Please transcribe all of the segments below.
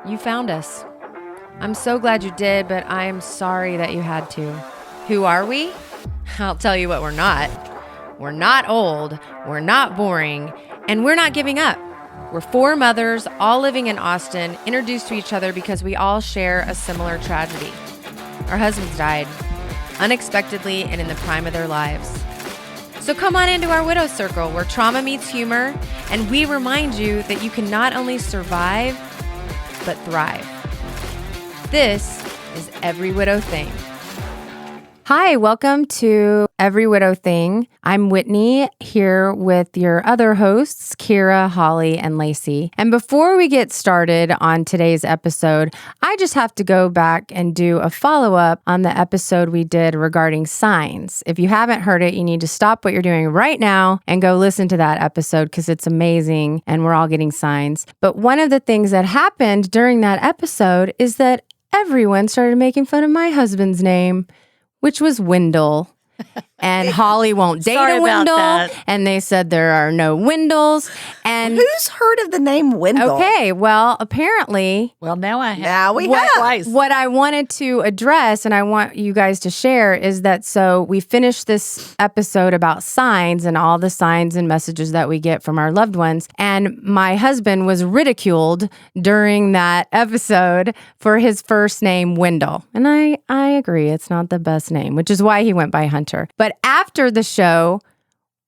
You found us. I'm so glad you did, but I am sorry that you had to. Who are we? I'll tell you what we're not. We're not old, we're not boring, and we're not giving up. We're four mothers, all living in Austin, introduced to each other because we all share a similar tragedy. Our husbands died, unexpectedly and in the prime of their lives. So come on into our Widow Circle, where trauma meets humor, and we remind you that you can not only survive, but thrive. This is Every Widow Thing. Hi, welcome to Every Widow Thing. I'm Whitney, here with your other hosts, Keira, Holly, and Lacey. And before we get started on today's episode, I just have to go back and do a follow-up on the episode we did regarding signs. If you haven't heard it, you need to stop what you're doing right now and go listen to that episode because it's amazing and we're all getting signs. But one of the things that happened during that episode is that everyone started making fun of my husband's name, which was Wendell. And Holly won't date a Wendell. And they said there are no Wendells. And who's heard of the name Wendell? Okay, well, apparently. Well, now I have. Now we have. Twice. What I wanted to address, and I want you guys to share, is that so we finished this episode about signs and all the signs and messages that we get from our loved ones. And my husband was ridiculed during that episode for his first name, Wendell. And I agree, it's not the best name, which is why he went by Hunter. But after the show,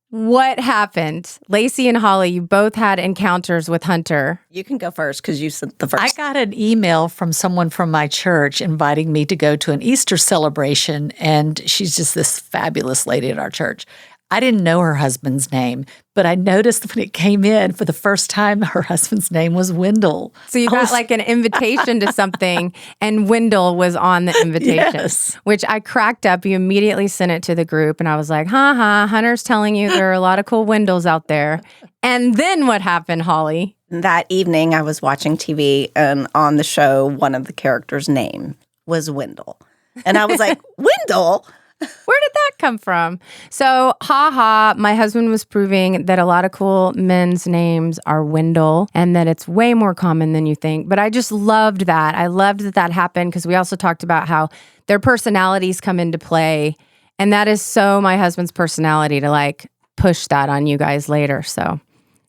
what happened? Lacey and Holly, you both had encounters with Hunter. You can go first because you sent the first. I got an email from someone from my church inviting me to go to an Easter celebration, and she's just this fabulous lady at our church. I didn't know her husband's name, but I noticed when it came in for the first time, her husband's name was Wendell. So you got like an invitation to something, and Wendell was on the invitation, Yes. Which I cracked up. You immediately sent it to the group, and I was like, Hunter's telling you there are a lot of cool Wendells out there. And then what happened, Holly? That evening, I was watching TV, and on the show, one of the characters' name was Wendell. And I was like, Wendell? Where did that come from? So, my husband was proving that a lot of cool men's names are Wendell and that it's way more common than you think. But I just loved that. I loved that happened because we also talked about how their personalities come into play. And that is so my husband's personality to like push that on you guys later. So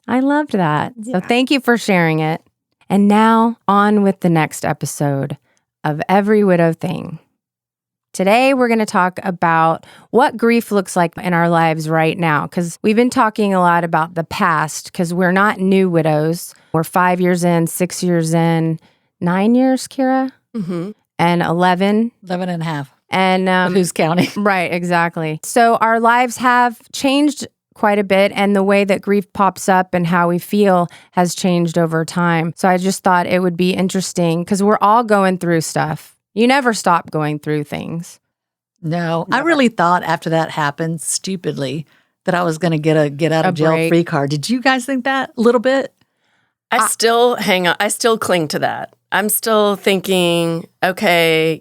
I loved that. Yeah. So thank you for sharing it. And now on with the next episode of Every Widow Thing. Today, we're going to talk about what grief looks like in our lives right now, because we've been talking a lot about the past, because we're not new widows. We're 5 years in, 6 years in, 9 years, Keira? Mm-hmm. And 11. 11 and a half. And who's counting? Right, exactly. So our lives have changed quite a bit, and the way that grief pops up and how we feel has changed over time. So I just thought it would be interesting, because we're all going through stuff. You never stop going through things. No, I really thought after that happened, stupidly, that I was going to get a get out of jail free card. Did you guys think that a little bit? I still hang on. I still cling to that. I'm still thinking, okay,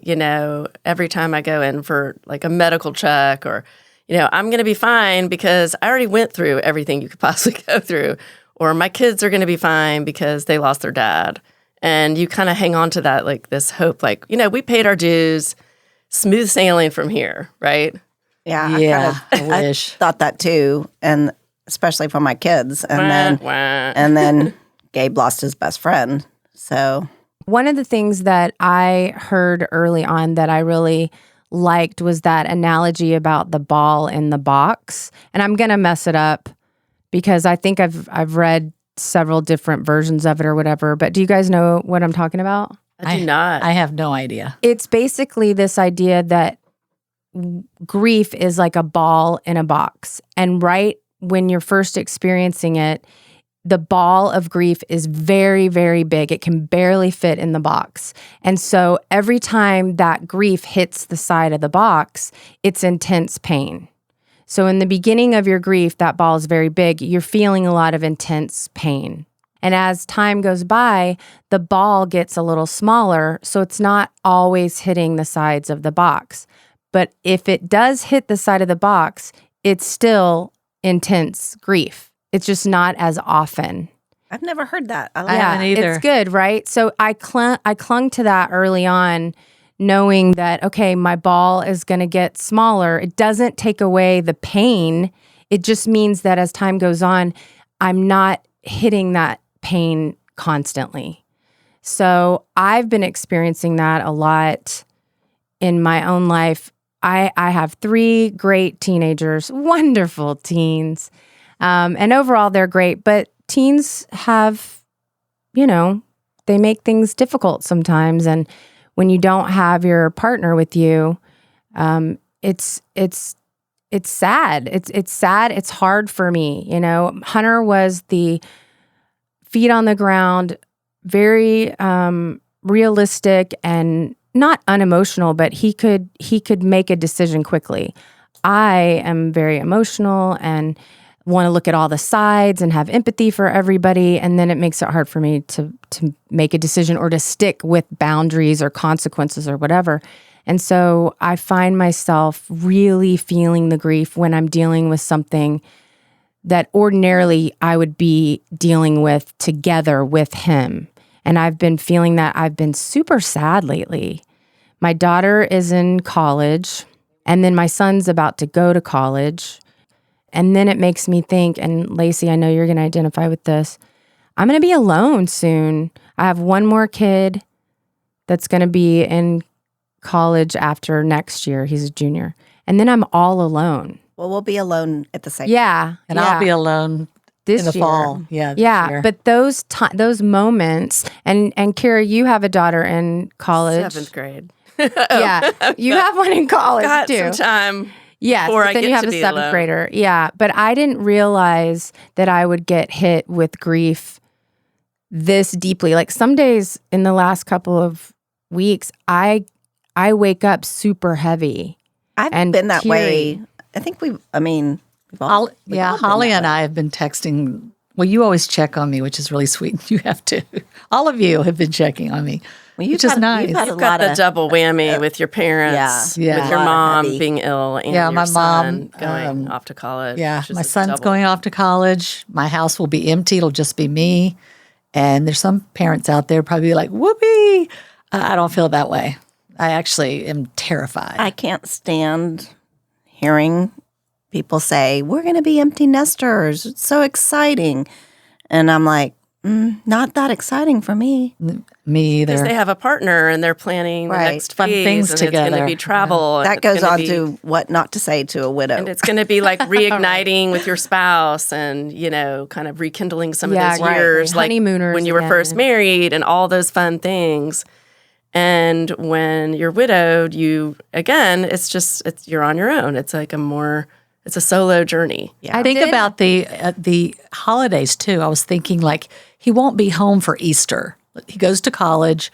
every time I go in for like a medical check or, I'm going to be fine because I already went through everything you could possibly go through. Or my kids are going to be fine because they lost their dad. And you kind of hang on to that, like this hope, like, we paid our dues, smooth sailing from here, right? Yeah, I wish. I thought that too, and especially for my kids. And then Gabe lost his best friend. So one of the things that I heard early on that I really liked was that analogy about the ball in the box. And I'm going to mess it up because I think I've read several different versions of it or whatever, but do you guys know what I'm talking about? I do not. I have no idea. It's basically this idea that grief is like a ball in a box. And right when you're first experiencing it, the ball of grief is very, very big. It can barely fit in the box. And so every time that grief hits the side of the box, it's intense pain. So in the beginning of your grief, that ball is very big. You're feeling a lot of intense pain. And as time goes by, the ball gets a little smaller, so it's not always hitting the sides of the box. But if it does hit the side of the box, it's still intense grief. It's just not as often. I've never heard that. I like Yeah. haven't either. It's good, right? So I clung to that early on, knowing that, okay, my ball is going to get smaller. It doesn't take away the pain. It just means that as time goes on, I'm not hitting that pain constantly. So I've been experiencing that a lot in my own life. I have 3 great teenagers, wonderful teens. And overall, they're great. But teens have, they make things difficult sometimes. And when you don't have your partner with you, it's sad. It's sad. It's hard for me. Hunter was the feet on the ground, very realistic and not unemotional, but he could make a decision quickly. I am very emotional and want to look at all the sides and have empathy for everybody, and then it makes it hard for me to make a decision or to stick with boundaries or consequences or whatever. And so I find myself really feeling the grief when I'm dealing with something that ordinarily I would be dealing with together with him. And I've been feeling that. I've been super sad lately. My daughter is in college, and then my son's about to go to college. And then it makes me think, and Lacey, I know you're going to identify with this, I'm going to be alone soon. I have one more kid that's going to be in college after next year. He's a junior. And then I'm all alone. Well, we'll be alone at the same time. Yeah. And I'll be alone this in the year. fall. Yeah. Yeah. Year. But those moments, and Keira, you have a daughter in college. 7th grade. Yeah. You have one in college Got too. some time. Yes, before but I then get you have to a be 7th alone. grader. Yeah, but I didn't realize that I would get hit with grief this deeply. Like some days in the last couple of weeks, I wake up super heavy. I've and been that teary. way. I think we've all been Holly that and way. I have been texting. Well, you always check on me, which is really sweet. You have to. All of you have been checking on me, Well, which is nice. You've had You've a got lot the of double whammy with your parents, Yeah. with A your lot of mom heavy. being ill, and Yeah, your my son mom, going off to college. Yeah, which is my a son's double. going off to college. My house will be empty. It'll just be me. And there's some parents out there probably like, whoopee. I don't feel that way. I actually am terrified. I can't stand hearing people say, we're going to be empty nesters. It's so exciting. And I'm like, not that exciting for me. Me Because either. they have a partner and they're planning the Right. next Fun phase, things and it's going together. to be travel. and That it's goes gonna on be- to what not to say to a widow. And it's going to be like reigniting with your spouse and, kind of rekindling some Yeah, of those right, years, right. like Honeymooners when you were again. first married and all those fun things. And when you're widowed, you're on your own. It's like it's a solo journey. Yeah. I think about the holidays too. I was thinking like he won't be home for Easter. He goes to college.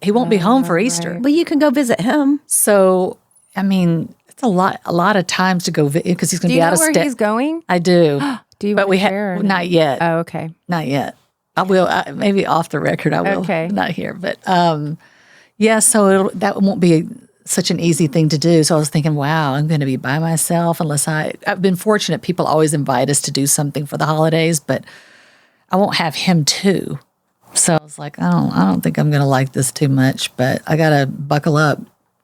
He won't be home for Easter. Well, you can go visit him. So, I mean, it's a lot of times to go because he's going Do to you be out know of where state. he's going? I do. Do you But want we to share? have not yet. Oh, okay. Not yet. I will. Maybe off the record. I will. Okay. Not here, but yeah. So that won't be such an easy thing to do. So I was thinking, wow, I'm going to be by myself unless I've been fortunate. People always invite us to do something for the holidays, but I won't have him too. So I was like, I don't think I'm going to like this too much, but I got to buckle up.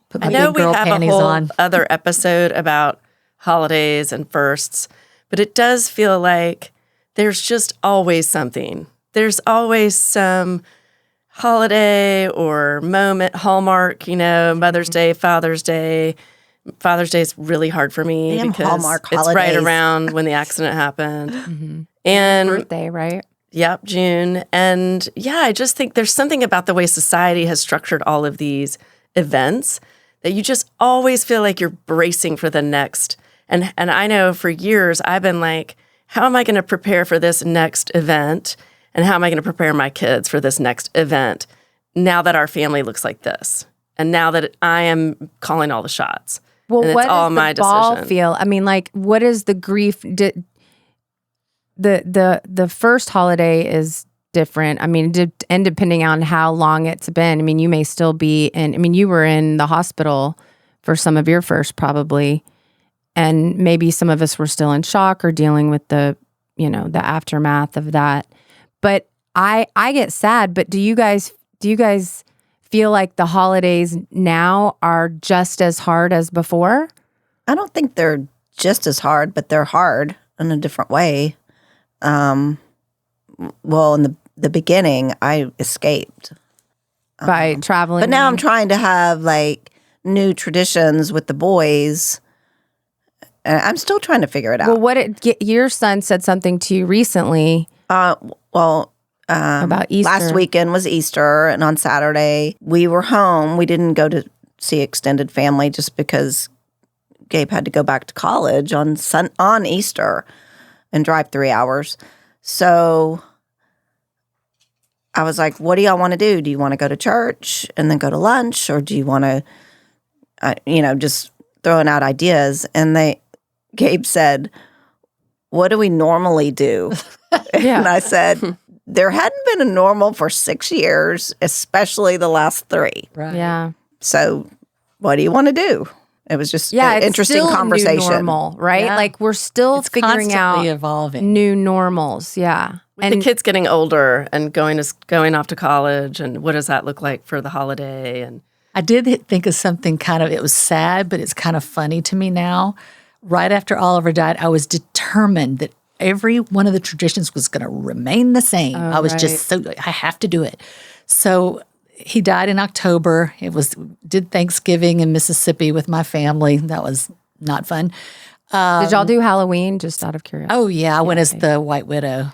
Put my I know big we girl have a panties whole on. other episode about holidays and firsts, but it does feel like there's just always something. There's always some holiday or moment, Hallmark, Mother's Day, Father's Day. Father's Day is really hard for me Damn because Hallmark it's right holidays. around when the accident happened. And Birthday, right? Yep, June. And yeah, I just think there's something about the way society has structured all of these events that you just always feel like you're bracing for the next. And I know for years I've been like, how am I going to prepare for this next event? And how am I going to prepare my kids for this next event now that our family looks like this? And now that I am calling all the shots. Well, and what it's all does my the ball decision. feel? I mean, like, what is the grief? The first holiday is different. I mean, and depending on how long it's been. I mean, you may still be in. I mean, you were in the hospital for some of your first, probably, and maybe some of us were still in shock or dealing with the aftermath of that. But I get sad, but do you guys feel like the holidays now are just as hard as before? I don't think they're just as hard, but they're hard in a different way. Well, in the beginning, I escaped By traveling. but now I'm trying to have like new traditions with the boys. And I'm still trying to figure it out. Well, your son said something to you recently About Easter. Last weekend was Easter, and on Saturday we were home. We didn't go to see extended family just because Gabe had to go back to college on Easter and drive 3 hours. So I was like, "What do y'all want to do? Do you want to go to church and then go to lunch, or do you want to, just throwing out ideas?" And Gabe said, "What do we normally do?" Yeah. And I said, "There hadn't been a normal for 6 years, especially the last 3. Right. Yeah. So what do you want to do?" It was just an It's interesting still conversation. A new normal, right? Yeah. Like we're still It's figuring out constantly evolving. new normals. Yeah. With the kids getting older and going off to college, and what does that look like for the holiday? And I did think of something it was sad, but it's kind of funny to me now. Right after Oliver died, I was determined that every one of the traditions was going to remain the same. I was just I have to do it. So he died in October. Did Thanksgiving in Mississippi with my family. That was not fun. Did y'all do Halloween? Just out of curiosity. Oh yeah, I went as the White Widow.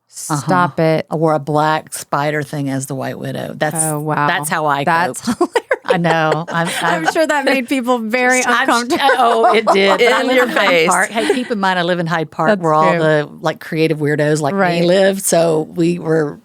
Stop it. I wore a black spider thing as the White Widow. That's wow. That's how I That's coped. hilarious. I know. I'm sure that made people very uncomfortable. It did. But I In live your Hyde face. Park. Hey, keep in mind, I live in Hyde Park, That's where all true. the creative weirdos like Right. me live. So we were.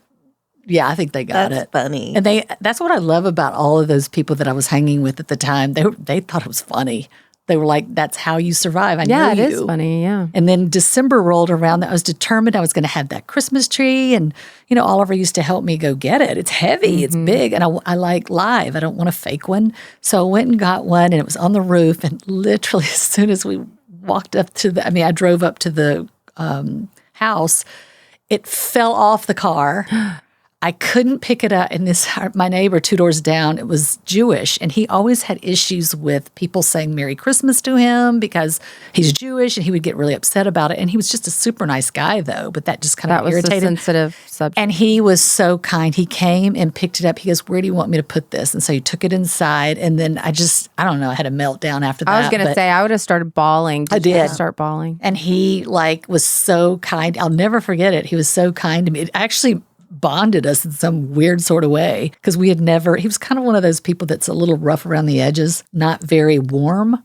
Yeah, I think they got That's it. funny. And that's what I love about all of those people that I was hanging with at the time. They thought it was funny. They were like, "That's how you survive." I know Yeah, it you. is funny. Yeah. And then December rolled around. I was determined I was going to have that Christmas tree. And, Oliver used to help me go get it. It's heavy. It's big. And I like live. I don't want a fake one. So I went and got one, and it was on the roof. And literally as soon as we walked up I drove up to the house, it fell off the car. I couldn't pick it up. And my neighbor 2 doors down, it was Jewish, and he always had issues with people saying Merry Christmas to him because he's Jewish, and he would get really upset about it. And he was just a super nice guy, though, but that just kind That of was a irritated. sensitive subject. And he was so kind. He came and picked it up. He goes, "Where do you want me to put this?" And so he took it inside. And then I don't know, I had a meltdown after that. I was going to but- say, I would have started bawling. I you did. start bawling? And he was so kind. I'll never forget it. He was so kind to me. It actually bonded us in some weird sort of way because he was kind of one of those people that's a little rough around the edges, not very warm.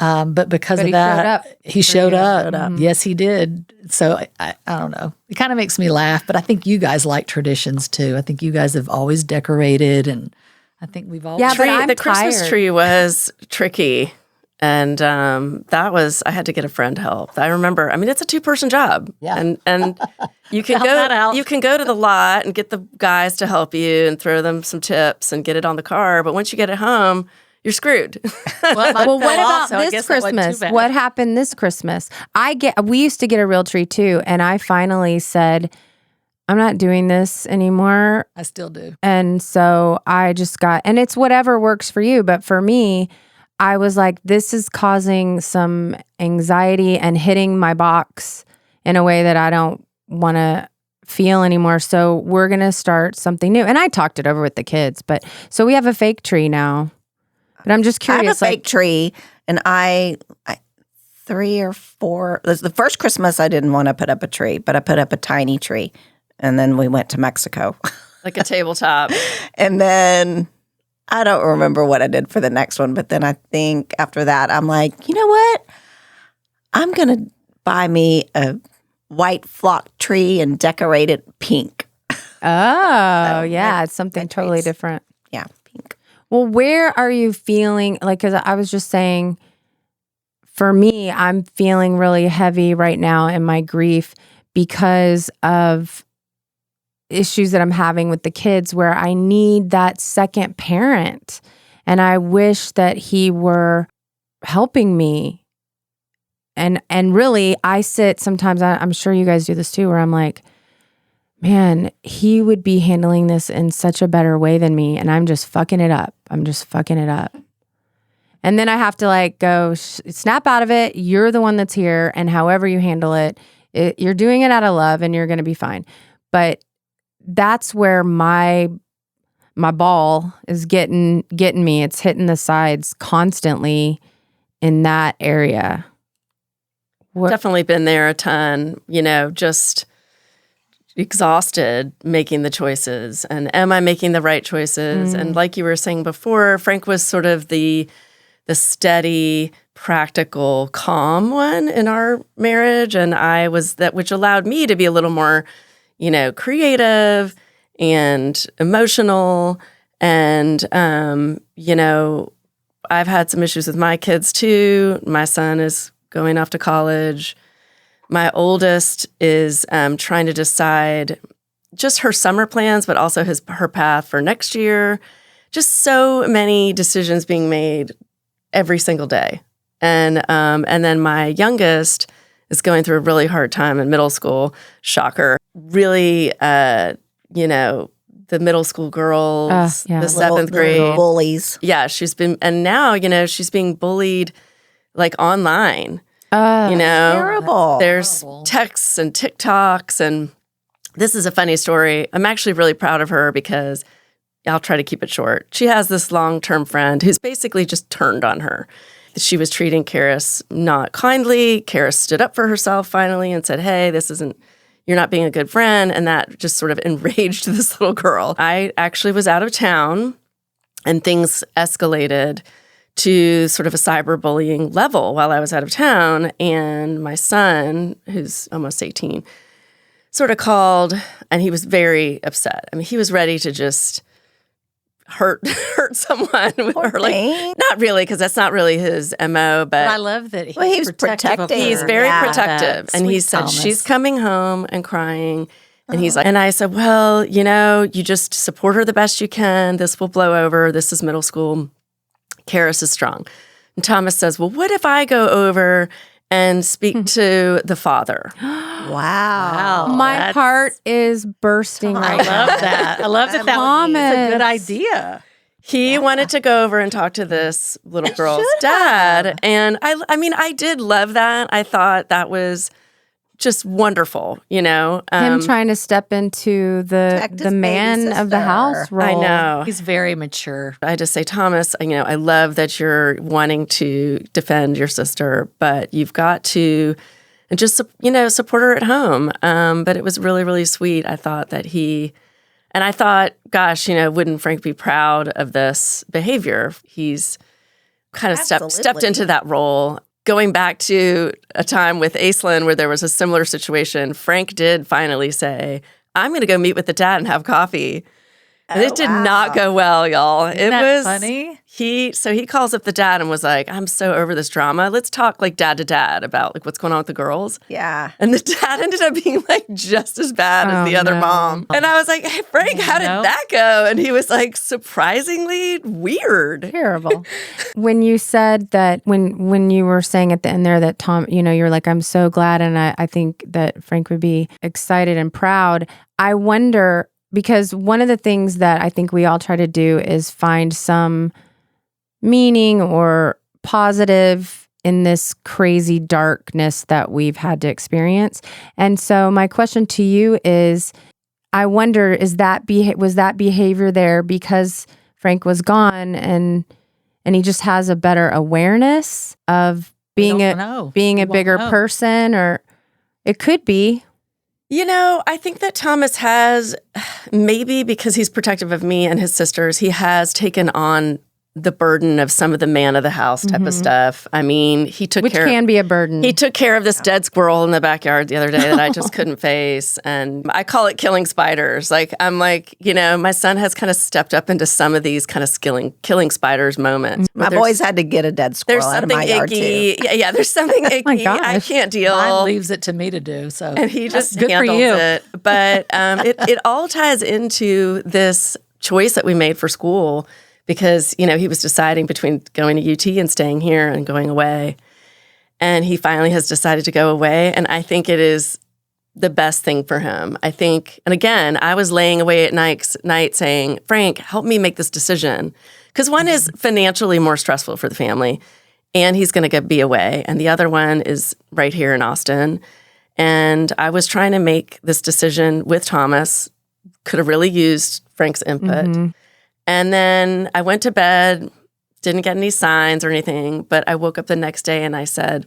But because of he that, showed up. he showed up. Yes, he did. So I don't know. It kind of makes me laugh, but I think you guys like traditions too. I think you guys have always decorated, and I think we've always. Yeah, but I'm the Christmas tired. tree was tricky. And I had to get a friend help. I remember, it's a 2-person job. Yeah. And you can Help that out. you can go to the lot and get the guys to help you and throw them some tips and get it on the car. But once you get it home, you're screwed. Well, what about So I this guess that wasn't too Christmas? bad. What happened this Christmas? We used to get a real tree too, and I finally said, I'm not doing this anymore. I still do. And so I just and it's whatever works for you. But for me, I was like, this is causing some anxiety and hitting my box in a way that I don't want to feel anymore. So we're going to start something new. And I talked it over with the kids, so we have a fake tree now. But I'm just I have a curious. fake tree, and I 3 or 4. The first Christmas I didn't want to put up a tree, but I put up a tiny tree, and then we went to Mexico. Like a tabletop. And then I don't remember what I did for the next one, but then I think after that, I'm like, you know what? I'm going to buy me a white flock tree and decorate it pink. Oh, yeah. It's something that totally treats- different. Yeah, pink. Well, where are you feeling because I was just saying, for me, I'm feeling really heavy right now in my grief because of issues that I'm having with the kids where I need that second parent. And I wish that he were helping me. And really, I sit sometimes, I'm sure you guys do this too, where I'm like, man, he would be handling this in such a better way than me. And I'm just fucking it up. And then I have to like go snap out of it. You're the one that's here. And however you handle it, you're doing it out of love and you're going to be fine. But that's where my ball is getting me. It's hitting the sides constantly in that area. Definitely been there a ton, just exhausted making the choices. And am I making the right choices? And like you were saying before, Frank was sort of the steady, practical, calm one in our marriage. And I was that, which allowed me to be a little more, creative and emotional. And, I've had some issues with my kids too. My son is going off to college. My oldest is trying to decide just her summer plans, but also her path for next year. Just so many decisions being made every single day. And then my youngest is going through a really hard time in middle school. Shocker. Really, the middle school girls, the seventh grade. Bullies. Yeah, and now, she's being bullied like online. Terrible. There's texts and TikToks, and this is a funny story. I'm actually really proud of her because I'll try to keep it short. She has this long-term friend who's basically just turned on her. She was treating Keira not kindly. Keira stood up for herself finally and said, hey, you're not being a good friend. And that just sort of enraged this little girl. I actually was out of town and things escalated to sort of a cyberbullying level while I was out of town. And my son, who's almost 18, sort of called and he was very upset. I mean, he was ready to just hurt someone with her. Like, not really, because that's not really his MO, but I love that he was protective. He's very protective. And he said, she's coming home and crying. And he's like, and I said, well, you just support her the best you can. This will blow over. This is middle school. Keira is strong. And Thomas says, well, what if I go over and speak to the father? Wow. My heart is bursting right now. I love that. I love that. That's a good idea. He wanted to go over and talk to this little girl's dad. And I did love that. I thought that was just wonderful, Him trying to step into the man of the house role. I know. He's very mature. I just say, Thomas, I love that you're wanting to defend your sister, but you've got to just, support her at home. But it was really, really sweet. I thought that and I thought, gosh, wouldn't Frank be proud of this behavior? He's kind of stepped into that role. Going back to a time with Aislinn where there was a similar situation, Frank did finally say, I'm going to go meet with the dad and have coffee. And it did not go well, y'all. Isn't that funny? He calls up the dad and was like, I'm so over this drama. Let's talk like dad to dad about like what's going on with the girls. Yeah. And the dad ended up being like just as bad as the other mom. And I was like, hey, Frank, how did that go? And he was like, surprisingly weird. Terrible. When you said that, when you were saying at the end there that Tom, you're like, I'm so glad. And I think that Frank would be excited and proud. I wonder, because one of the things that I think we all try to do is find some meaning or positive in this crazy darkness that we've had to experience. And so my question to you is, I wonder, was that behavior there because Frank was gone and he just has a better awareness of being a bigger person, or it could be. I think that Thomas has, maybe because he's protective of me and his sisters, he has taken on the burden of some of the man of the house type of stuff. I mean, which can be a burden. He took care of this dead squirrel in the backyard the other day that I just couldn't face. And I call it killing spiders. Like, I'm like, my son has kind of stepped up into some of these kind of killing spiders moments. My boys had to get a dead squirrel out of my yard icky. too. Yeah, there's something icky. I can't deal. Mine leaves it to me to do. So, and he just good handles for you. it. But it all ties into this choice that we made for school. Because, he was deciding between going to UT and staying here and going away. And he finally has decided to go away. And I think it is the best thing for him. I think, and again, I was laying away at night saying, Frank, help me make this decision. Because one is financially more stressful for the family, and he's going to be away. And the other one is right here in Austin. And I was trying to make this decision with Thomas, could have really used Frank's input. Mm-hmm. And then I went to bed, didn't get any signs or anything, but I woke up the next day and I said,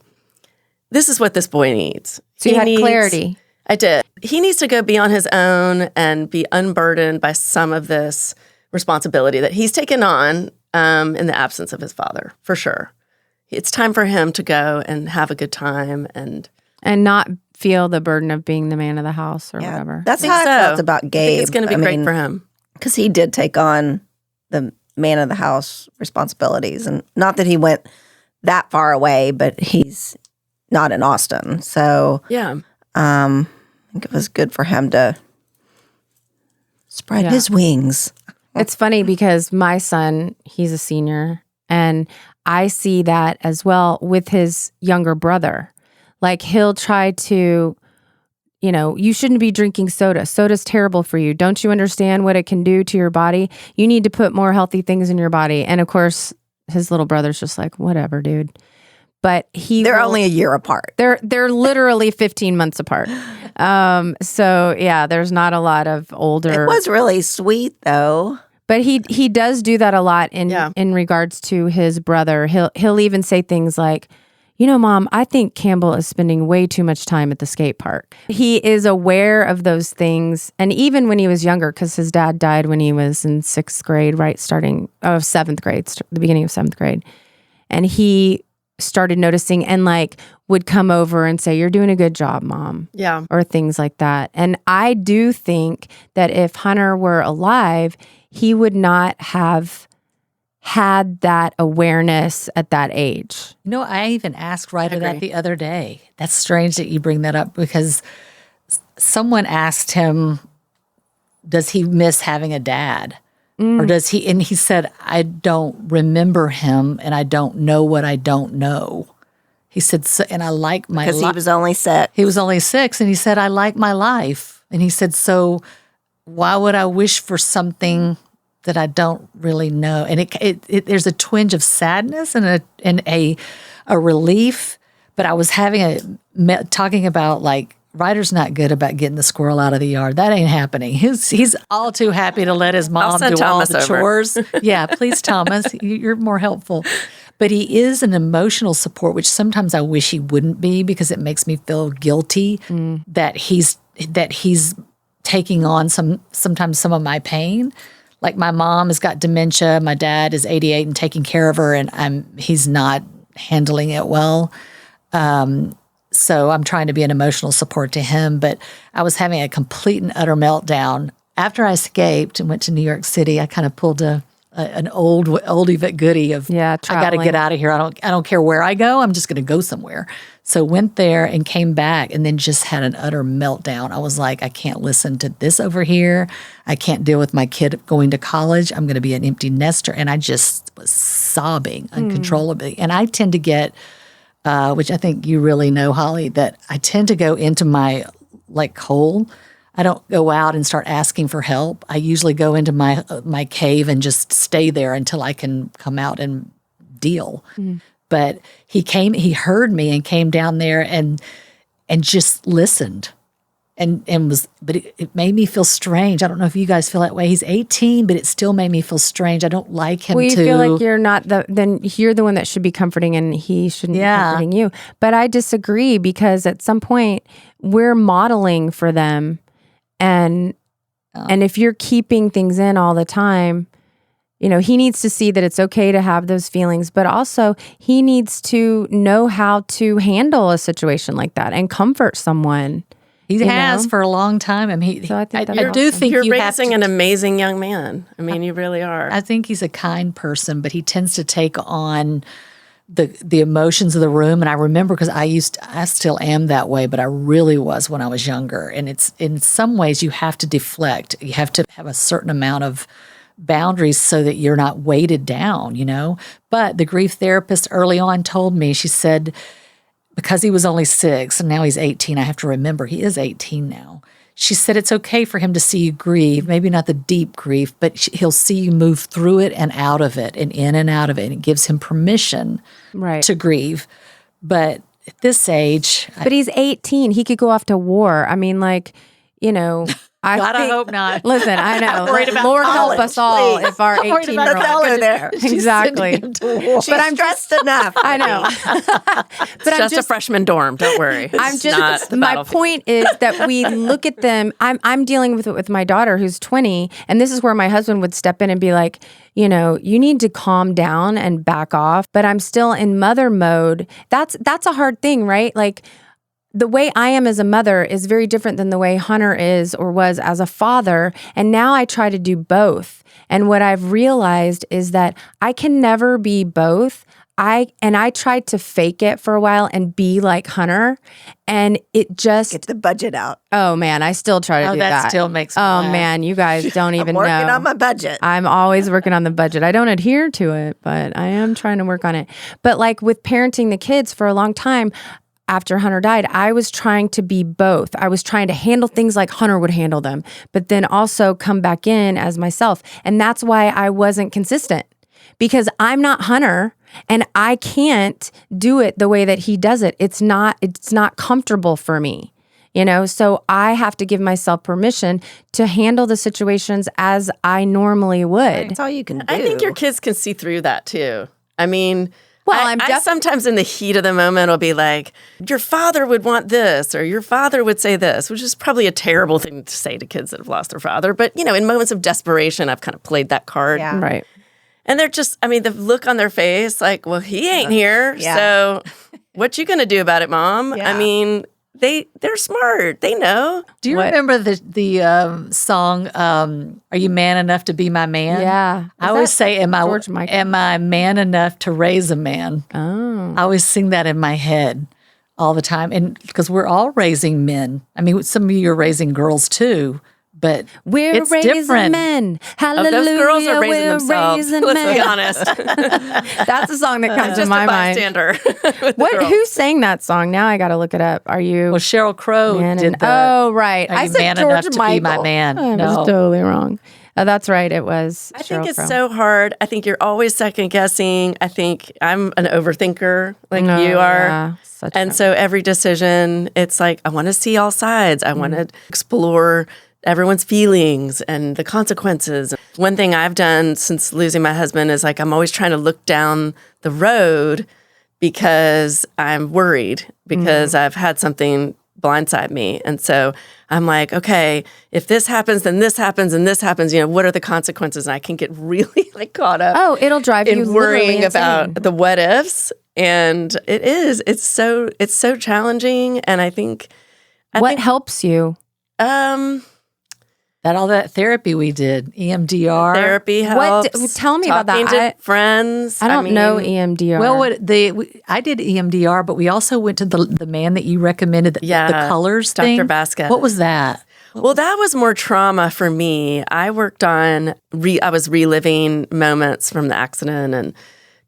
this is what this boy needs. So you had clarity. I did. He needs to go be on his own and be unburdened by some of this responsibility that he's taken on in the absence of his father, for sure. It's time for him to go and have a good time and not feel the burden of being the man of the house or whatever. That's how I felt about Gabe. I think it's going to be great for him. Because he did take on the man of the house responsibilities. And not that he went that far away, but he's not in Austin. So yeah, I think it was good for him to spread his wings. It's funny because my son, he's a senior, and I see that as well with his younger brother. Like he'll try to, you shouldn't be drinking soda. Soda's terrible for you. Don't you understand what it can do to your body? You need to put more healthy things in your body. And of course, his little brother's just like, whatever, dude. But they're only a year apart. They're literally 15 months apart. So yeah, there's not a lot of older. It was really sweet though. But he does do that a lot in regards to his brother. He'll even say things like, Mom, I think Campbell is spending way too much time at the skate park. He is aware of those things. And even when he was younger, because his dad died when he was in 6th grade, right? Seventh grade, the beginning of 7th grade. And he started noticing and would come over and say, you're doing a good job, Mom. Yeah. Or things like that. And I do think that if Hunter were alive, he would not have had that awareness at that age. I even asked Ryder that the other day. That's strange that you bring that up because someone asked him, does he miss having a dad? Or does he? And he said, I don't remember him and I don't know what I don't know. He said, and I like my life. Because he was only 6. He was only 6 and he said, I like my life. And he said, so why would I wish for something that I don't really know? And it there's a twinge of sadness and a relief. But I was talking about Ryder's not good about getting the squirrel out of the yard. That ain't happening. He's all too happy to let his mom do Thomas all the chores. Yeah, please, Thomas, you're more helpful. But he is an emotional support, which sometimes I wish he wouldn't be because it makes me feel guilty that he's taking on sometimes some of my pain. Like my mom has got dementia, my dad is 88 and taking care of her, and he's not handling it well. So I'm trying to be an emotional support to him, but I was having a complete and utter meltdown. After I escaped and went to New York City, I kind of pulled an oldie but goodie of, I got to get out of here. I don't care where I go. I'm just going to go somewhere. So went there and came back and then just had an utter meltdown. I was like, I can't listen to this over here. I can't deal with my kid going to college. I'm going to be an empty nester. And I just was sobbing uncontrollably. And I tend to get, which I think you really know, Holly, that I tend to go into my hole. I don't go out and start asking for help. I usually go into my cave and just stay there until I can come out and deal. But he heard me and came down there and just listened but it made me feel strange. I don't know if you guys feel that way. He's 18, but it still made me feel strange. I don't like him you feel like you're not then you're the one that should be comforting and he shouldn't be comforting you. But I disagree because at some point we're modeling for them. And if you're keeping things in all the time, he needs to see that it's okay to have those feelings, but also he needs to know how to handle a situation like that and comfort someone. He has for a long time. I mean, so I think I do think you're you raising an amazing young man. I mean, you really are. I think he's a kind person, but he tends to take on the emotions of the room. And I remember because I still am that way, but I really was when I was younger. And it's in some ways you have to deflect. You have to have a certain amount of boundaries so that you're not weighted down, But the grief therapist early on told me, she said, because he was only 6 and now he's 18. I have to remember he is 18 now. She said it's okay for him to see you grieve, maybe not the deep grief, but he'll see you move through it and out of it and in and out of it. And it gives him permission to grieve. But at this age... But he's 18. He could go off to war. I mean, like, you know... I hope not. Listen, I know. worried about Lord college, help us all please. if our I'm worried about 18-year-old... Hello there. Exactly. But I'm dressed enough. I know. But It's just a freshman dorm. Don't worry. I'm It's not just the my battlefield. point is that we look at them. I'm dealing with it with my daughter who's 20, and this is where my husband would step in and be like, you know, you need to calm down and back off. But I'm still in mother mode. That's a hard thing, right? Like, the way I am as a mother is very different than the way Hunter is or was as a father. And now I try to do both. And what I've realized is that I can never be both. I tried to fake it for a while and be like Hunter. And it just... Get the budget out. Oh, man, I still try to do that. That still makes me Oh, laugh. man, you guys don't even I'm working know. on my budget. I'm always working on the budget. I don't adhere to it, but I am trying to work on it. But like with parenting the kids for a long time, after Hunter died, I was trying to be both. I was trying to handle things like Hunter would handle them, but then also come back in as myself. And that's why I wasn't consistent, because I'm not Hunter and I can't do it the way that he does it. It's not comfortable for me. You know, so I have to give myself permission to handle the situations as I normally would. That's all you can do. I think your kids can see through that too. I mean, Well, I sometimes in the heat of the moment will be like, your father would want this, or your father would say this, which is probably a terrible thing to say to kids that have lost their father. But, you know, in moments of desperation, I've kind of played that card. Yeah. Right. And they're just, I mean, the look on their face, like, well, he ain't here. Yeah. So what you going to do about it, Mom? Yeah. I mean, they're smart. They know. Do you remember the song, Are You Man Enough to Be My Man? Yeah. I always say, George Michael? am I man enough to raise a man? Oh. I always sing that in my head all the time. And because we're all raising men. I mean, some of you are raising girls too, but We're it's raising different. men. Oh, Hallelujah. those girls are raising we're themselves. raising Let's be men. honest. That's a song that comes to Just my a mind. bystander. with the What? girls. Who sang that song? Now I got to look it up. Are you? Well, Sheryl Crow Man did and- that. Oh, right. Are I you said man George enough to Michael. be my man? I No. was totally wrong. Oh, that's right. It was. I think Sheryl it's Crow. so hard. I think you're always second guessing. I think I'm an overthinker like No, you are. yeah. Such And a- so every decision, it's like, I want to see all sides. I want to explore everyone's feelings and the consequences. One thing I've done since losing my husband is like, I'm always trying to look down the road because I'm worried because I've had something blindside me. And so I'm like, okay, if this happens, then this happens and this happens, you know, what are the consequences? And I can get really like caught up Oh, it'll drive you in worrying literally about insane. the what ifs. And it's so challenging. And I think, What helps you? All that therapy we did, EMDR. therapy helps. Tell me about that. Talking to friends. I don't know mean, EMDR. Well, I did EMDR, but we also went to the man that you recommended, the colors Dr. thing. Vasquez. What was that? Well, that was more trauma for me. I worked on, I was reliving moments from the accident and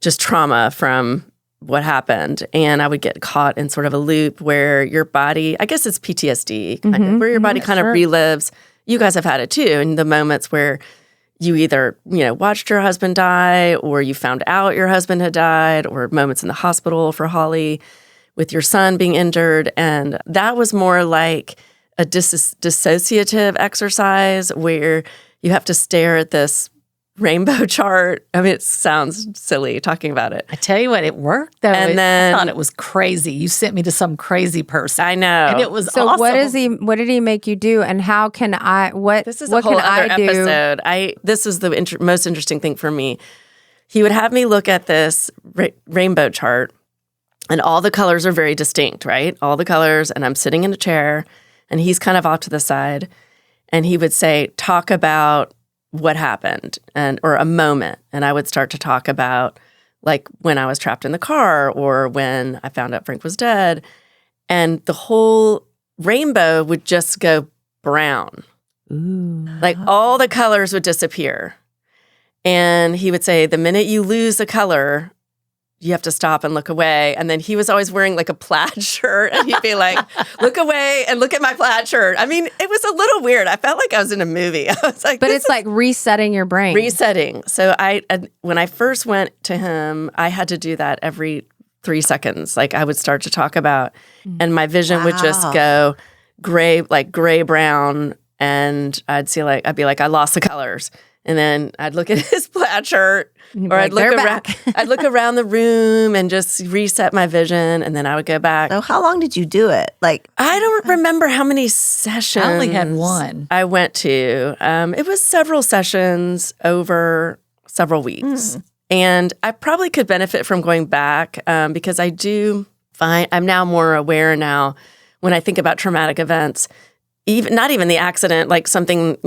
just trauma from what happened. And I would get caught in sort of a loop where your body, I guess it's PTSD, kind of, where your body kind of relives. You guys have had it too, in the moments where you either, watched your husband die or you found out your husband had died, or moments in the hospital for Holly with your son being injured. And that was more like a dissociative exercise where you have to stare at this rainbow chart. I mean, it sounds silly talking about it. I tell you what, it worked though. And then- I thought it was crazy. You sent me to some crazy person. I know. And it was So awesome. what did he make you do, and how can I? This is what a whole can other I do? episode. This was the most interesting thing for me. He would have me look at this rainbow chart, and all the colors are very distinct, right? All the colors, and I'm sitting in a chair, and he's kind of off to the side, and he would say, talk about what happened, or a moment. And I would start to talk about like when I was trapped in the car or when I found out Frank was dead. And the whole rainbow would just go brown. Like all the colors would disappear. And he would say, the minute you lose a color, you have to stop and look away. And then he was always wearing like a plaid shirt and he'd be like, look away and look at my plaid shirt. I mean, it was a little weird. I felt like I was in a movie. I was like, But it's like resetting your brain. resetting. So when I first went to him, I had to do that every 3 seconds. Like I would start to talk about, and my vision would just go gray, like gray brown. And I'd be like, I lost the colors. And then I'd look at his plaid shirt, or I'd look around. I'd look around the room and just reset my vision, and then I would go back. So how long did you do it? Like I don't remember how many sessions. I only had one. I went to. It was several sessions over several weeks, and I probably could benefit from going back because I do find I'm now more aware now when I think about traumatic events, even not even the accident, like something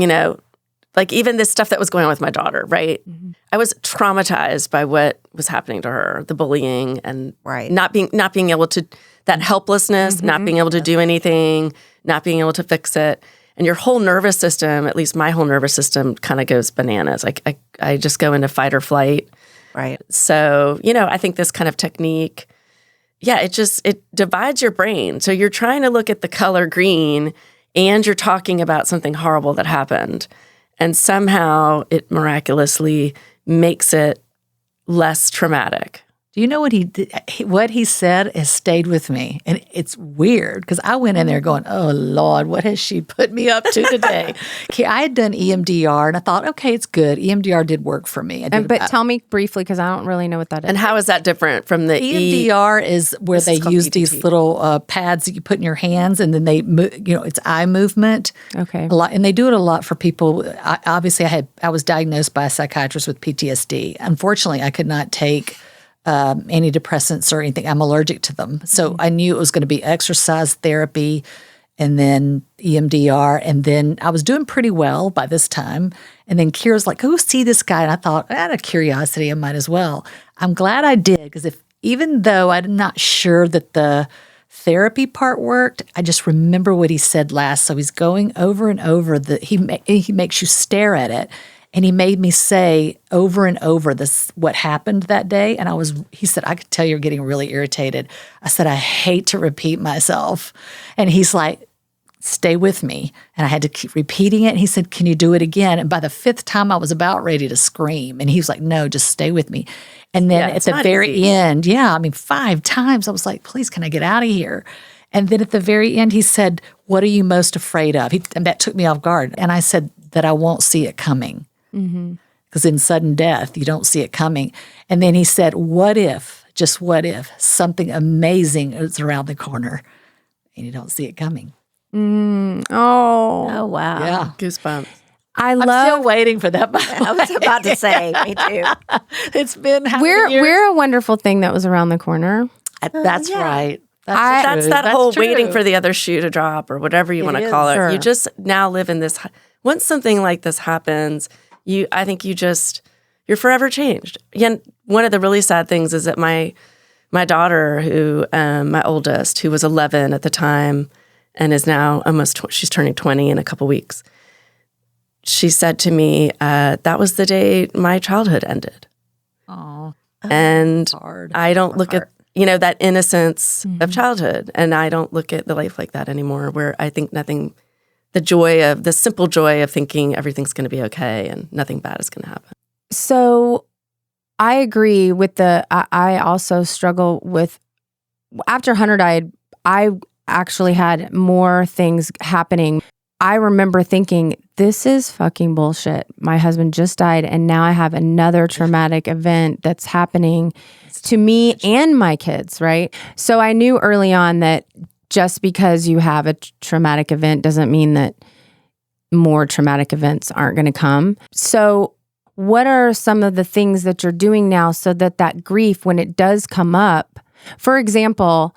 like even this stuff that was going on with my daughter, right? Mm-hmm. I was traumatized by what was happening to her, the bullying and not being able to, that helplessness, not being able to do anything, not being able to fix it. And your whole nervous system, at least my whole nervous system kind of goes bananas. Like I just go into fight or flight. Right. So, I think this kind of technique, it divides your brain. So you're trying to look at the color green and you're talking about something horrible that happened. And somehow it miraculously makes it less traumatic. Do you know what he did? What he said has stayed with me. And it's weird because I went in there going, oh, Lord, what has she put me up to today? I had done EMDR and I thought, okay, it's good. EMDR did work for me. But tell me briefly because I don't really know what that is. And how is that different from the EMDR is where they use these little pads that you put in your hands and then they move, it's eye movement. Okay. A lot, and they do it a lot for people. Obviously, I was diagnosed by a psychiatrist with PTSD. Unfortunately, I could not take antidepressants or anything. I'm allergic to them. So I knew it was going to be exercise therapy and then EMDR. And then I was doing pretty well by this time. And then Keira's like, go see this guy. And I thought, out of curiosity, I might as well. I'm glad I did because even though I'm not sure that the therapy part worked, I just remember what he said last. So he's going over and over. He makes you stare at it. And he made me say over and over what happened that day. And he said, I could tell you're getting really irritated. I said, I hate to repeat myself. And he's like, stay with me. And I had to keep repeating it. And he said, can you do it again? And by the 5th time, I was about ready to scream. And he was like, no, just stay with me. And then at the very end, 5 times, I was like, please, can I get out of here? And then at the very end, he said, what are you most afraid of? And that took me off guard. And I said that I won't see it coming. Because in sudden death, you don't see it coming. And then he said, just what if, something amazing is around the corner and you don't see it coming. Oh, wow. Yeah. Goosebumps. I'm still waiting for that. I was about to say, me too. It's been how many years? We're a wonderful thing that was around the corner. That's right. That's that That's whole true. waiting for the other shoe to drop or whatever you want to call it. Sure. You just now live in this. Once something like this happens, I think you're forever changed. And one of the really sad things is that my daughter, who my oldest, who was 11 at the time, and is now she's turning 20 in a couple weeks. She said to me, "That was the day my childhood ended." Oh, and hard. I don't look at that innocence of childhood, and I don't look at the life like that anymore. Where I think the simple joy of thinking everything's going to be okay and nothing bad is going to happen. So I agree with I also struggle with, after Hunter died, I actually had more things happening. I remember thinking, this is fucking bullshit. My husband just died and now I have another traumatic event that's happening to me and my kids, right? So I knew early on that just because you have a traumatic event doesn't mean that more traumatic events aren't going to come. So what are some of the things that you're doing now so that grief, when it does come up, for example,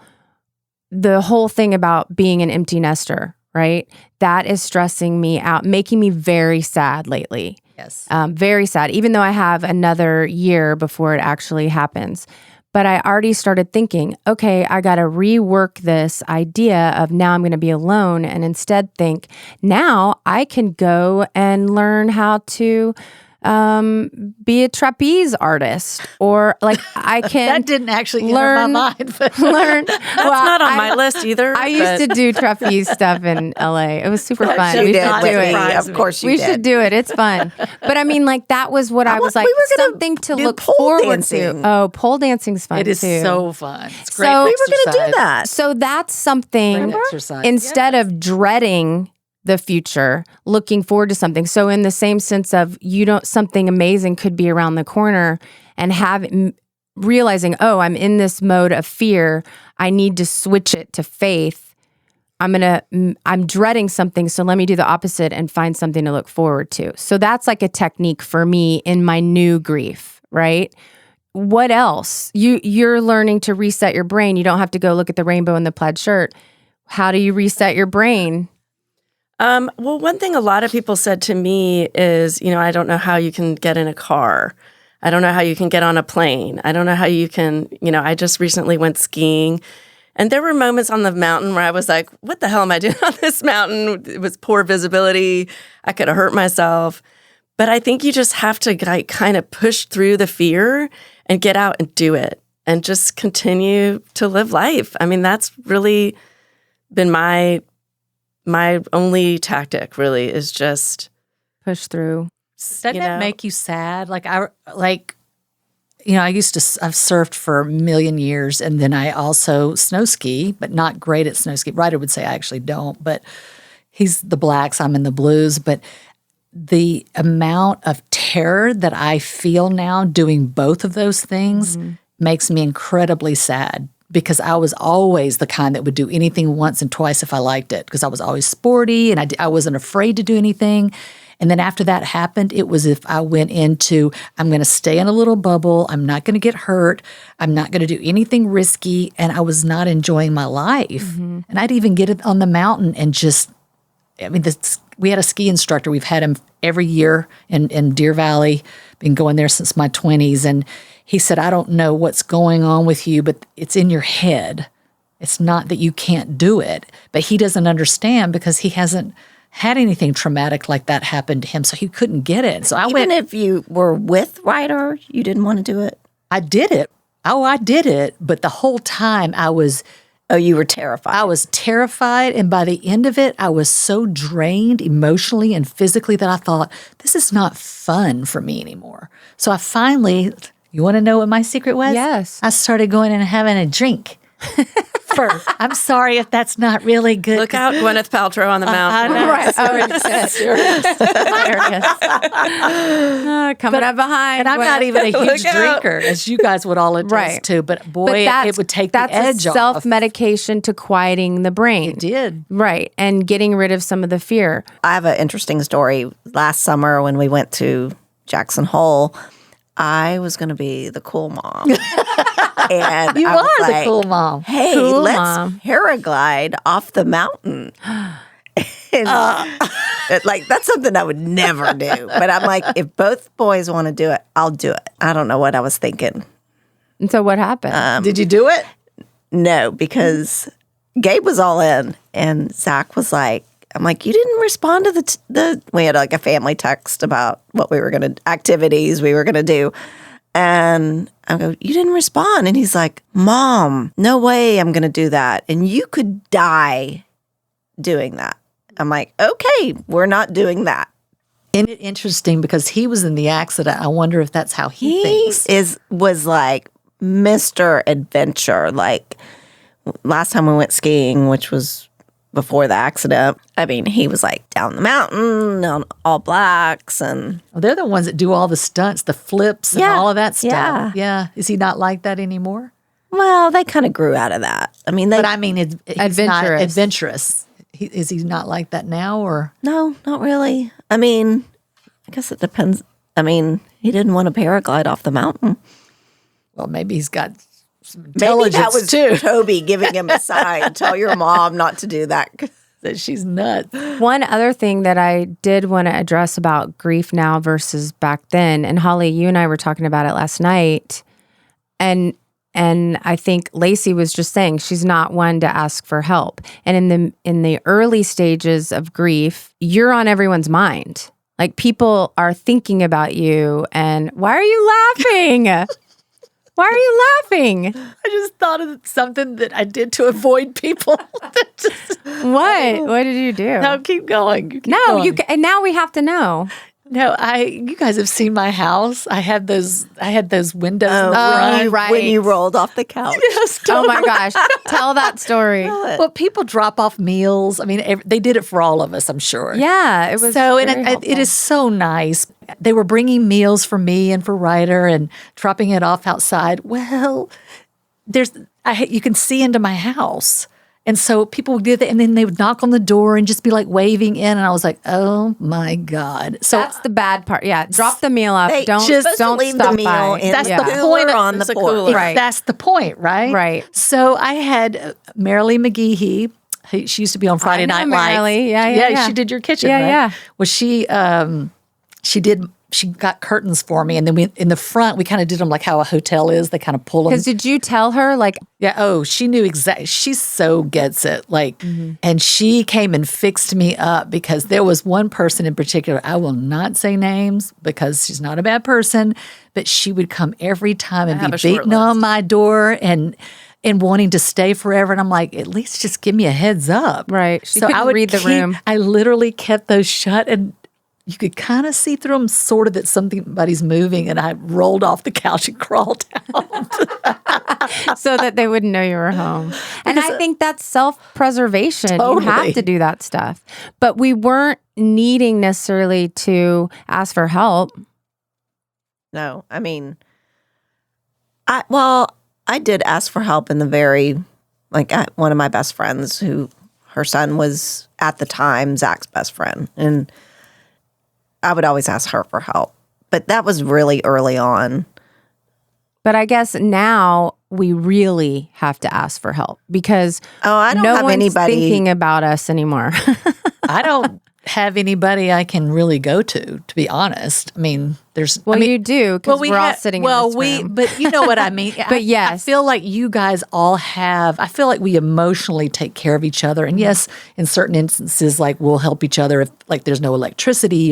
the whole thing about being an empty nester, right? That is stressing me out, making me very sad lately. Yes. Very sad, even though I have another year before it actually happens. But I already started thinking, okay, I got to rework this idea of now I'm going to be alone and instead think, now I can go and learn how to be a trapeze artist, or like I can That didn't actually learn enter my mind. But learn. That's not on my list either. I used to do trapeze stuff in LA. It was super fun. She We did should do with it. me. Of course you We did. should do it. It's fun. But I mean, like that was what I was like, we were gonna something to do look pole forward dancing. to. Oh, pole dancing's fun it is too. so fun. It's great. So- We were going to do exercise. that. So that's something Great exercise. instead of dreading the future, looking forward to something. So in the same sense of something amazing could be around the corner, and realizing, oh, I'm in this mode of fear. I need to switch it to faith. I'm dreading something, so let me do the opposite and find something to look forward to. So that's like a technique for me in my new grief, right? What else? You're learning to reset your brain. You don't have to go look at the rainbow in the plaid shirt. How do you reset your brain? Well, one thing a lot of people said to me is, I don't know how you can get in a car. I don't know how you can get on a plane. I don't know how you can, I just recently went skiing. And there were moments on the mountain where I was like, what the hell am I doing on this mountain? It was poor visibility. I could have hurt myself. But I think you just have to kind of push through the fear and get out and do it and just continue to live life. I mean, that's really been my only tactic, really, is just Push through. Doesn't that make you sad? I've surfed for a million years, and then I also snow ski, but not great at snow ski. Ryder would say I actually don't, but he's the blacks, I'm in the blues. But the amount of terror that I feel now doing both of those things makes me incredibly sad, because I was always the kind that would do anything once and twice if I liked it, because I was always sporty and I wasn't afraid to do anything. And then after that happened, it was if I went into, I'm going to stay in a little bubble. I'm not going to get hurt. I'm not going to do anything risky. And I was not enjoying my life. And I'd even get it on the mountain and we had a ski instructor. We've had him every year in Deer Valley, been going there since my 20s. And he said, I don't know what's going on with you, but it's in your head. It's not that you can't do it. But he doesn't understand because he hasn't had anything traumatic like that happen to him, so he couldn't get it. So Even if you were with Ryder, you didn't want to do it? I did it. Oh, I did it. But the whole time you were terrified. I was terrified. And by the end of it, I was so drained emotionally and physically that I thought, this is not fun for me anymore. So I finally, you want to know what my secret was? Yes. I started going and having a drink. I'm sorry if that's not really good. Look out, Gwyneth Paltrow on the mountain. Right. Oh, serious. Hilarious. Coming up behind. And I'm not even a huge Look out. drinker, as you guys would all attest Right. to. But boy, it would take the edge That's a off. self-medication to quieting the brain. It did. Right. And getting rid of some of the fear. I have an interesting story. Last summer when we went to Jackson Hole, I was going to be the cool mom. And You I was are the like, cool mom. Hey, Cool let's mom. paraglide off the mountain. And, that's something I would never do. But I'm like, if both boys want to do it, I'll do it. I don't know what I was thinking. And so what happened? Did you do it? No, because Gabe was all in, and Zach was like, I'm like, you didn't respond to the we had like a family text about what activities we were going to do. And I go, you didn't respond. And he's like, Mom, no way I'm going to do that. And you could die doing that. I'm like, okay, we're not doing that. Isn't it interesting because he was in the accident? I wonder if that's how he thinks. Was like Mr. Adventure. Like last time we went skiing, which was before the accident, I mean, he was like down the mountain on all blacks and Well, they're the ones that do all the stunts, the flips and Yeah, all of that stuff. yeah. Yeah. Is he not like that anymore? well, they kind of grew out of that. I mean, But I mean, he's not Adventurous. adventurous. Is he not like that now or? no, not really. I mean, I guess it depends. I mean, he didn't want to paraglide off the mountain. Well, maybe he's got some Maybe intelligence that was too. Toby giving him a sign. Tell your mom not to do that. That she's nuts. One other thing that I did want to address about grief now versus back then, and Holly, you and I were talking about it last night, and I think Lacey was just saying she's not one to ask for help. And in the early stages of grief, you're on everyone's mind. Like people are thinking about you and why are you laughing? Why are you laughing? I just thought of something that I did to avoid people. What? What did you do? No, keep going. And now we have to know. No, you guys have seen my house. I had those windows in the front. right. When you rolled off the couch. Yes, Oh my gosh. Tell that story. Well, people drop off meals. I mean, they did it for all of us, I'm sure. Yeah, it was So, very and it helpful. is so nice. They were bringing meals for me and for Ryder and dropping it off outside. Well, you can see into my house. And so people would do that, and then they would knock on the door and just be like waving in, and I was like, "Oh my God!" So That's the bad part. Yeah, drop the meal off. They Don't just don't leave stop the meal by. in That's the the cooler point on the It's a porch. cooler. Right. That's the point, right? Right. So I had Marilee McGeehee. She used to be on Friday know Night Lights. Marilee. Yeah. She did your kitchen, Yeah, right? yeah. Well, she got curtains for me, and then in the front we kind of did them like how a hotel is. They kind of pull them. Because did you tell her like Yeah. Oh, she knew exactly. She so gets it. Like, and she came and fixed me up because there was one person in particular. I will not say names because she's not a bad person, but she would come every time and have be a short beating on list. my door and wanting to stay forever. And I'm like, at least just give me a heads up. Right. She couldn't read the room. I literally kept those shut, and you could kind of see through them, sort of that somebody's moving. And I rolled off the couch and crawled out. so that they wouldn't know you were home. And I think that's self-preservation. You have Totally. to do that stuff. But we weren't needing necessarily to ask for help. No, I mean, I did ask for help in the one of my best friends who her son was at the time Zach's best friend. And I would always ask her for help. But that was really early on. But I guess now we really have to ask for help because I don't no have one's anybody thinking about us anymore. I don't have anybody I can really go to be honest. I mean, You do because we're all sitting in this room. But you know what I mean. But yes. I feel like you guys all I feel like we emotionally take care of each other. And yes, in certain instances, like we'll help each other if like there's no electricity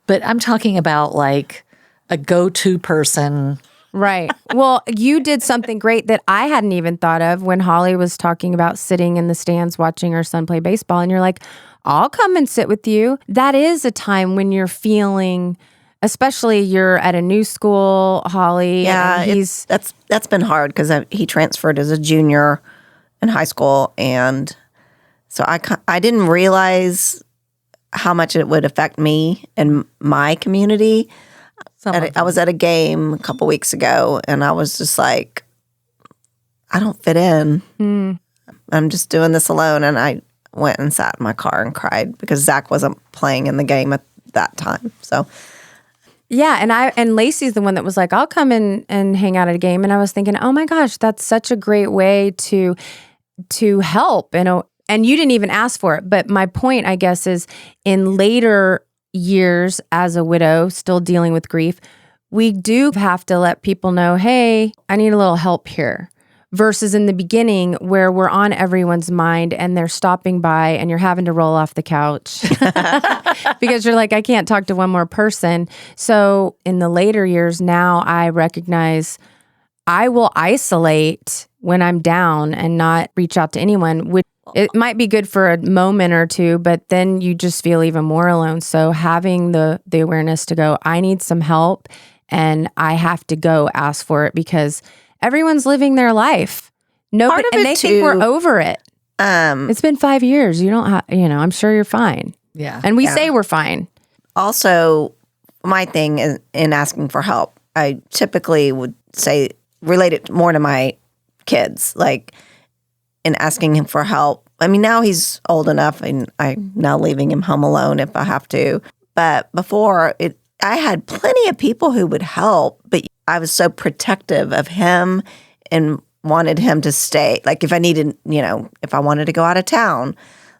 but I'm talking about like a go-to person. Right. Well, you did something great that I hadn't even thought of when Holly was talking about sitting in the stands watching her son play baseball. And you're like, I'll come and sit with you. That is a time when you're feeling, especially you're at a new school, Holly. Yeah, and that's been hard because he transferred as a junior in high school, and so I didn't realize how much it would affect me and my community. I was at a game a couple weeks ago, and I was just like, I don't fit in. I'm just doing this alone, and I went and sat in my car and cried because Zach wasn't playing in the game at that time. So. Yeah, and Lacey's the one that was like, I'll come in and hang out at a game. And I was thinking, oh my gosh, that's such a great way to help. And you didn't even ask for it. But my point, I guess, is in later years as a widow, still dealing with grief, we do have to let people know, hey, I need a little help here. Versus in the beginning where we're on everyone's mind and they're stopping by and you're having to roll off the couch because you're like, I can't talk to one more person. So in the later years now, I recognize I will isolate when I'm down and not reach out to anyone, which it might be good for a moment or two, but then you just feel even more alone. So having the awareness to go, I need some help and I have to go ask for it because everyone's living their life. Part of and it they too, think we're over it. It's been 5 years. You don't have, I'm sure you're fine. Yeah. And we say we're fine. Also, my thing is in asking for help, I typically would say relate it more to my kids, like in asking him for help. I mean, now he's old enough and I'm now leaving him home alone if I have to. But before, I had plenty of people who would help, but I was so protective of him and wanted him to stay. Like if I needed, if I wanted to go out of town,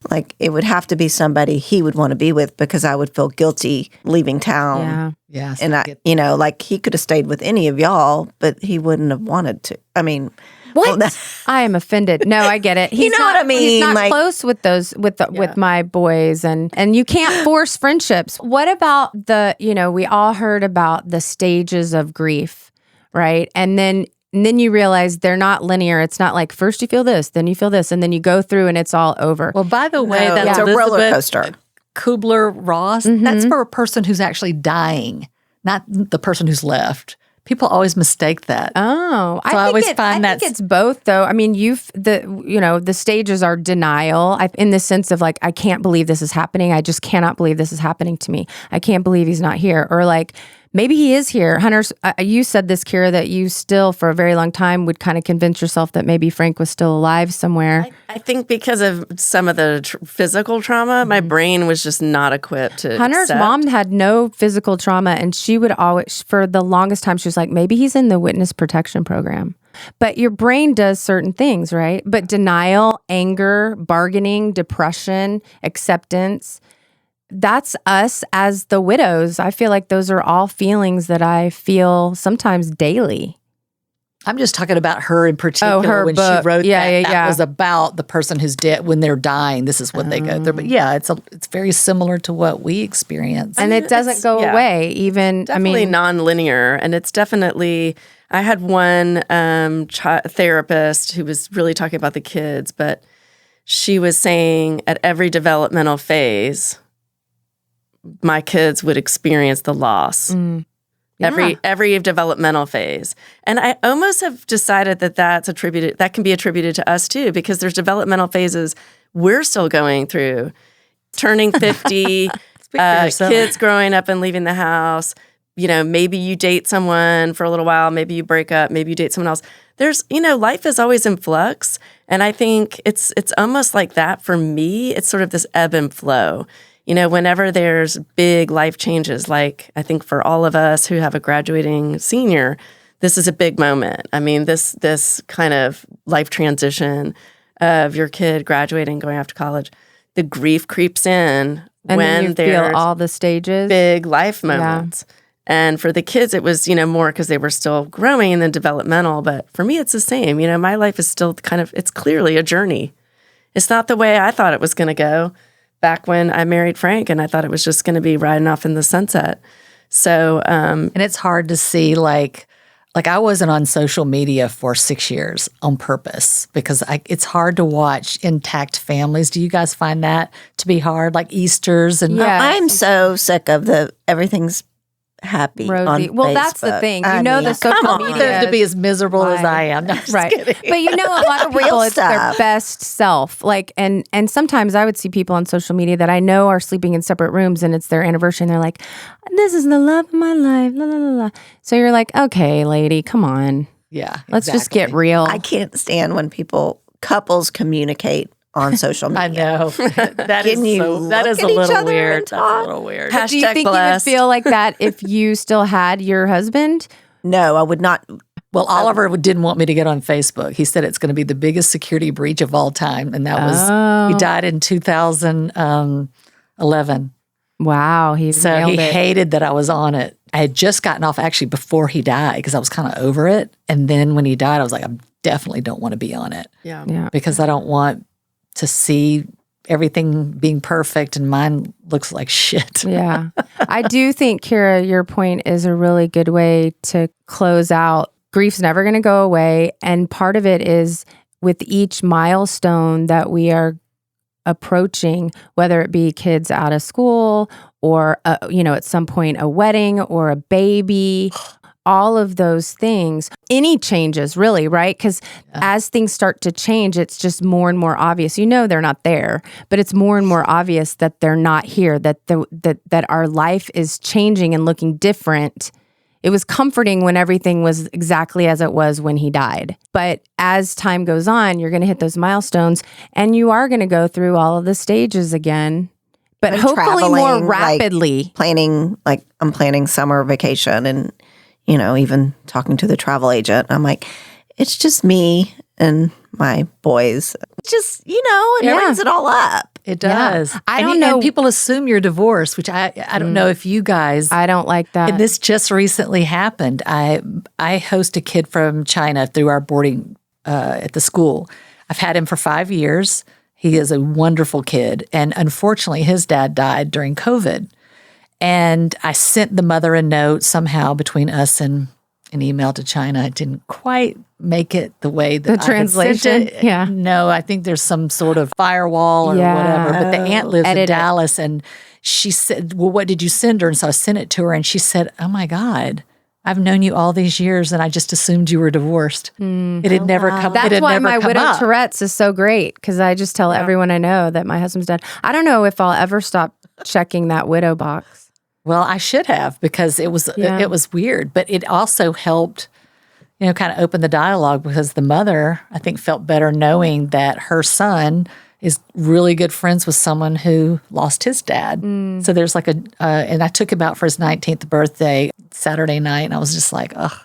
like it would have to be somebody he would want to be with because I would feel guilty leaving town. Yeah. Yes. And like he could have stayed with any of y'all, but he wouldn't have wanted to. I mean, What? I am offended. No, I get it. He's know not, what I mean? He's not Like- close with those with my boys, and you can't force friendships. What about we all heard about the stages of grief, right? And then you realize they're not linear. It's not like first you feel this, then you feel this, and then you go through and it's all over. Well, by the way, No, that's it's a roller Elizabeth coaster. Kubler-Ross. That's for a person who's actually dying, not the person who's left. People always mistake that. Oh, So I always find I think it's both, though. I mean, the stages are denial in the sense of like, I can't believe this is happening. I just cannot believe this is happening to me. I can't believe he's not here. Or like, maybe he is here. Hunter's, you said this, Keira, that you still for a very long time would kind of convince yourself that maybe Frank was still alive somewhere. I think because of some of the physical trauma, my brain was just not equipped to Hunter's accept. mom had no physical trauma, and she would always, for the longest time, she was like, maybe he's in the witness protection program. But your brain does certain things, right? But denial, anger, bargaining, depression, acceptance, that's us as the widows. I feel like those are all feelings that I feel sometimes daily. I'm just talking about her in particular her when book. she wrote Yeah, that. yeah, That was about the person who's dead when they're dying. This is what they go through. But yeah, it's very similar to what we experience. And it doesn't go away, even, Definitely non-linear, and it's definitely. I had one therapist who was really talking about the kids, but she was saying at every developmental phase, my kids would experience the loss. Every developmental phase. And I almost have decided that can be attributed to us too, because there's developmental phases we're still going through. Turning 50, kids growing up and leaving the house. Maybe you date someone for a little while, maybe you break up, maybe you date someone else. There's, life is always in flux. And I think it's almost like that for me. It's sort of this ebb and flow. Whenever there's big life changes, like I think for all of us who have a graduating senior, this is a big moment. I mean, this kind of life transition of your kid graduating, going off to college, the grief creeps in and when then you there's feel all the stages. big life moments. And for the kids, it was, more because they were still growing and then developmental. But for me, it's the same. My life is still it's clearly a journey. It's not the way I thought it was going to go back when I married Frank, and I thought it was just going to be riding off in the sunset. So, and it's hard to see like I wasn't on social media for 6 years on purpose because it's hard to watch intact families. Do you guys find that to be hard? Like Easters and I'm so sick of everything's happy Rosy. on Well, Facebook. that's the thing. I the mean, social come on. media to be as miserable as I am. No, I'm just right. kidding. But a lot of Real people, it's their stuff. best self. Like, and sometimes I would see people on social media that I know are sleeping in separate rooms and it's their anniversary and they're like, this is the love of my life, la, la, la, la. So you're like, okay, lady, come on. Yeah. Let's just exactly. get real. I can't stand when couples communicate on social media. I know. That is Can you that is look a at each little other weird. and That's a talk? little weird. Hashtag Do you think blessed. you would feel like that if you still had your husband? No, I would not. Well, Oliver didn't want me to get on Facebook. He said it's going to be the biggest security breach of all time. And that was, he died in 2011. Wow, he So nailed he it. hated that I was on it. I had just gotten off actually before he died because I was kind of over it. And then when he died, I was like, I definitely don't want to be on it Yeah. because I don't want to see everything being perfect and mine looks like shit. Yeah. I do think, Keira, your point is a really good way to close out. Grief's never going to go away. And part of it is with each milestone that we are approaching, whether it be kids out of school or, at some point a wedding or a baby, all of those things, any changes really, right? Because as things start to change, it's just more and more obvious. They're not there, but it's more and more obvious that they're not here, that that our life is changing and looking different. It was comforting when everything was exactly as it was when he died. But as time goes on, you're going to hit those milestones and you are going to go through all of the stages again, but I'm hopefully more traveling, rapidly. I'm planning summer vacation and, even talking to the travel agent. I'm like, it's just me and my boys. It's just, it brings it all up. It does. Yeah. I And don't you- know. And people assume you're divorced, which I don't know if you guys. I don't like that. And this just recently happened. I host a kid from China through our boarding at the school. I've had him for 5 years. He is a wonderful kid. And unfortunately, his dad died during COVID. And I sent the mother a note somehow between us and an email to China. I didn't quite make it the way that The translation, I had sent it. yeah. No, I think there's some sort of firewall or whatever. But the aunt lives in Dallas, and she said, well, what did you send her? And so I sent it to her, and she said, oh my God, I've known you all these years, and I just assumed you were divorced. It had never come. That's why my widow up. Tourette's is so great, because I just tell everyone I know that my husband's dead. I don't know if I'll ever stop checking that widow box. Well, I should have, because it was weird, but it also helped, kind of open the dialogue, because the mother, I think, felt better knowing that her son is really good friends with someone who lost his dad. So there's like and I took him out for his 19th birthday Saturday night, and I was just like, ugh,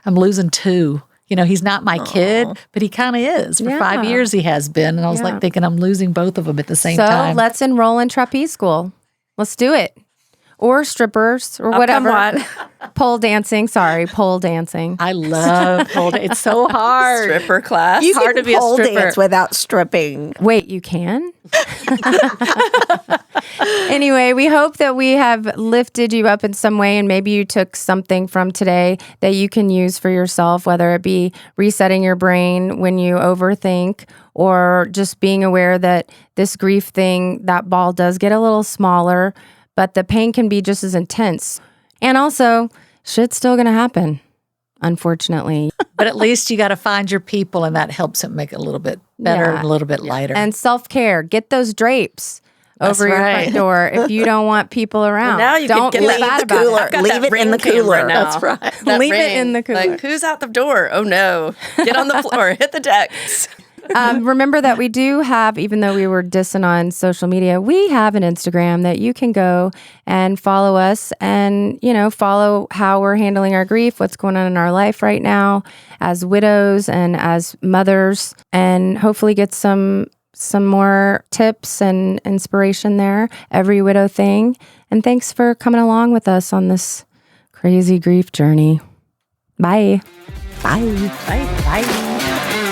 I'm losing two. He's not my kid, but he kind of is. For 5 years he has been, and I was like thinking I'm losing both of them at the same time. So let's enroll in trapeze school. Let's do it. Or strippers or I'll whatever. come Pole dancing. Sorry, pole dancing. I love pole dance. It's so hard. Stripper class. You hard can to be a pole stripper. dance without stripping. Wait, you can? Anyway, we hope that we have lifted you up in some way, and maybe you took something from today that you can use for yourself, whether it be resetting your brain when you overthink, or just being aware that this grief thing, that ball does get a little smaller, but the pain can be just as intense. And also, shit's still going to happen, unfortunately. But at least you got to find your people, and that helps it make it a little bit better and a little bit lighter. And self-care. Get those drapes over your front door if you don't want people around. Now you don't can feel get bad the about cooler. it. I've got Leave that it in ring the cam cooler. right now. That's right. That Leave it ring. in the cooler. Like, who's out the door? Oh no. Get on the floor. Hit the decks. Remember that we do have, even though we were dissing on social media, we have an Instagram that you can go and follow us and, follow how we're handling our grief, what's going on in our life right now as widows and as mothers, and hopefully get some more tips and inspiration there. Every widow thing. And thanks for coming along with us on this crazy grief journey. Bye. Bye. Bye.